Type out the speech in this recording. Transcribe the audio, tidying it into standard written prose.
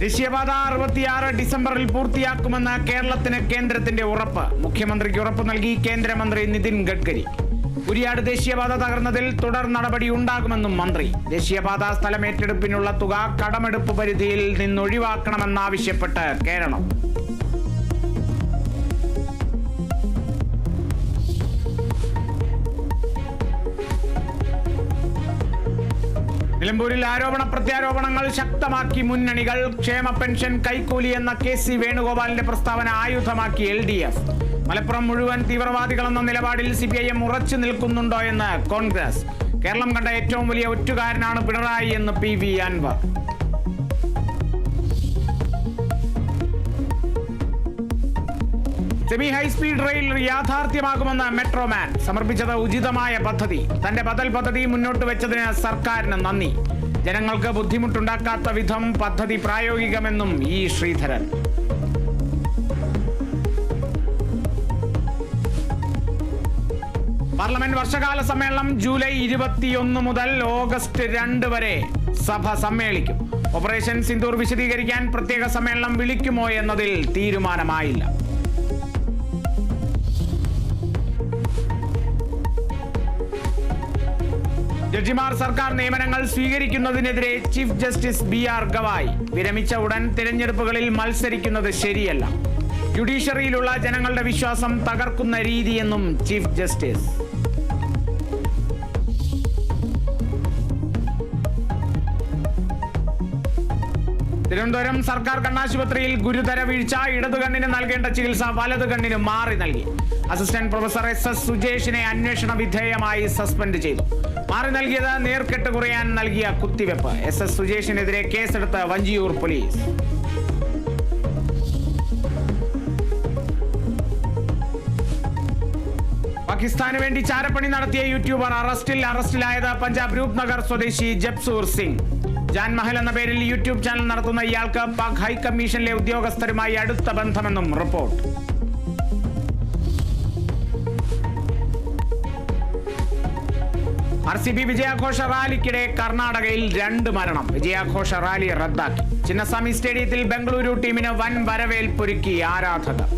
ദേശീയപാത 66 ഡിസംബറിൽ പൂർത്തിയാക്കുമെന്ന് കേരളത്തിന് കേന്ദ്രത്തിന്റെ ഉറപ്പ്. മുഖ്യമന്ത്രിക്ക് ഉറപ്പ് നൽകി കേന്ദ്രമന്ത്രി നിതിൻ ഗഡ്കരി. കുരിയാട് ദേശീയപാത തകർന്നതിൽ തുടർ നടപടി ഉണ്ടാകുമെന്നും മന്ത്രി. ദേശീയപാത സ്ഥലമേറ്റെടുപ്പിനുള്ള തുക കടമെടുപ്പ് പരിധിയിൽ നിന്നൊഴിവാക്കണമെന്നാവശ്യപ്പെട്ട് കേരളം. നിലമ്പൂരിൽ ആരോപണ പ്രത്യാരോപണങ്ങൾ ശക്തമാക്കി മുന്നണികൾ. ക്ഷേമ പെൻഷൻ കൈക്കൂലി എന്ന KC വേണുഗോപാലിന്റെ പ്രസ്താവന ആയുധമാക്കി LDF. മലപ്പുറം മുഴുവൻ തീവ്രവാദികളെന്ന നിലപാടിൽ CPIM ഉറച്ചു നിൽക്കുന്നുണ്ടോ എന്ന് കോൺഗ്രസ്. കേരളം കണ്ട ഏറ്റവും വലിയ ഒറ്റുകാരനാണ് പിണറായി എന്ന് PV Anvar. Semi high speed rail യാഥാർത്ഥ്യമാകുമെന്ന് മെട്രോമാൻ. സമർപ്പിച്ചത് ഉചിതമായ പദ്ധതി. തന്റെ ബദൽ പദ്ധതി മുന്നോട്ട് വെച്ചതിന് സർക്കാരിന് നന്ദി. ജനങ്ങൾക്ക് ബുദ്ധിമുട്ടുണ്ടാക്കാത്ത വിധം പദ്ധതി പ്രായോഗികമെന്നും E. ശ്രീധരൻ. പാർലമെന്റ് വർഷകാല സമ്മേളനം ജൂലൈ 21 മുതൽ ഓഗസ്റ്റ് 2 വരെ സഭ സമ്മേളിക്കും. ഓപ്പറേഷൻ സിന്ദൂർ വിശദീകരിക്കാൻ പ്രത്യേക സമ്മേളനം വിളിക്കുമോ എന്നതിൽ തീരുമാനമായില്ല. ജഡ്ജിമാർ സർക്കാർ നിയമനങ്ങൾ സ്വീകരിക്കുന്നതിനെതിരെ ചീഫ് ജസ്റ്റിസ് BR ഗവായ്. വിരമിച്ച ഉടൻ തിരഞ്ഞെടുപ്പുകളിൽ മത്സരിക്കുന്നത് ശരിയല്ല. ജുഡീഷ്യറിയിലുള്ള ജനങ്ങളുടെ വിശ്വാസം തകർക്കുന്ന രീതിയെന്നും ചീഫ് ജസ്റ്റിസ്. തിരുവനന്തപുരം സർക്കാർ കണ്ണാശുപത്രിയിൽ ഗുരുതര വീഴ്ച. ഇടതു കണ്ണിന് നൽകേണ്ട ചികിത്സ വലതു കണ്ണിന് മാറി നൽകി. അസിസ്റ്റന്റ് പ്രൊഫസർ SS സുജേഷിനെ അന്വേഷണ വിധേയമായി സസ്പെൻഡ് ചെയ്തു. മാറി നൽകിയത് നീർക്കെട്ട് കുറയാൻ നൽകിയ കുത്തിവെപ്പ്. SS സുജേഷിനെതിരെ കേസെടുത്ത് വഞ്ചിയൂർ പോലീസ്. പാകിസ്ഥാന് വേണ്ടി ചാരപ്പണി നടത്തിയ യൂട്യൂബർ അറസ്റ്റിലായത് പഞ്ചാബ് രൂപ്നഗർ സ്വദേശി ജപ്സൂർ സിംഗ്. ജാൻ മഹൽ എന്ന പേരിൽ യൂട്യൂബ് ചാനൽ നടത്തുന്ന ഇയാൾക്ക് പാക് ഹൈക്കമ്മീഷനിലെ ഉദ്യോഗസ്ഥരുമായി അടുത്ത ബന്ധമെന്നും റിപ്പോർട്ട്. RCB വിജയാഘോഷ റാലിക്കിടെ കർണാടകയിൽ 2 മരണം. വിജയാഘോഷ റാലി റദ്ദാക്കി. ചിന്നസ്വാമി സ്റ്റേഡിയത്തിൽ ബംഗളൂരു ടീമിന് വൻ വരവേൽപ്പൊരുക്കി ആരാധകർ.